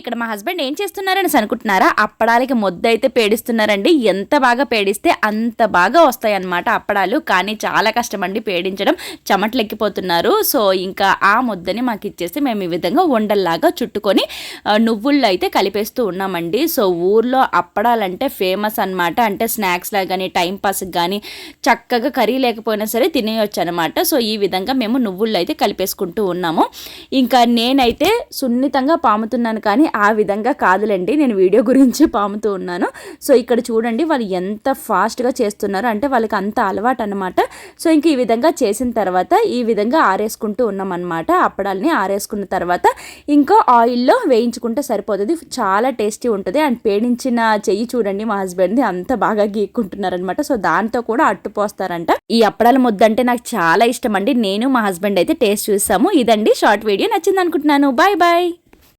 ఇక్కడ మా హస్బెండ్ ఏం చేస్తున్నారని అనుకుంటున్నారా? అప్పడాలకి ముద్ద అయితే పేడిస్తున్నారండి. ఎంత బాగా పేడిస్తే అంత బాగా వస్తాయి అన్నమాట అప్పడాలు. కానీ చాలా కష్టం అండి పేడించడం, చెమటలెక్కిపోతున్నారు. సో ఇంకా ఆ ముద్దని మాకు ఇచ్చేసి మేము ఈ విధంగా ఉండల్లాగా చుట్టుకొని నువ్వుల్లో అయితే కలిపేస్తూ ఉన్నామండి. సో ఊర్లో అప్పడాలంటే ఫేమస్ అనమాట. అంటే స్నాక్స్ లాగా కానీ టైం పాస్కి కానీ చక్కగా కర్రీ లేకపోయినా సరే తినేయొచ్చు అనమాట. సో ఈ విధంగా మేము నువ్వుల్లో అయితే కలిపేసుకుంటూ ఉన్నాము. ఇంకా నేనైతే సున్నితంగా పాముతున్నాను కానీ ఆ విధంగా కాదులేండి, నేను వీడియో గురించి పాముతూ ఉన్నాను. సో ఇక్కడ చూడండి వాళ్ళు ఎంత ఫాస్ట్గా చేస్తున్నారు అంటే వాళ్ళకి అంత అలవాటు అనమాట. సో ఇంక ఈ విధంగా చేసిన తర్వాత ఈ విధంగా ఆరేసుకుంటూ ఉన్నాం అనమాట. అప్పడాలని ఆరేసుకున్న తర్వాత ఇంకా ఆయిల్లో వేయించుకుంటే సరిపోతుంది. చాలా టేస్టీ ఉంటుంది. అండ్ పేడించిన చెయ్యి చూడండి మా హస్బెండ్ది అంత బాగా గీక్కుంటున్నారనమాట. సో దాంతో కూడా అట్టుపోస్తారంట. ఈ అప్పడాల ముద్ద అంటే నాకు చాలా ఇష్టం అండి. నేను మా హస్బెండ్ అయితే టేస్ట్ చూసాము. ఇదండి షార్ట్ వీడియో, నచ్చింది అనుకుంటున్నాను. Bye bye.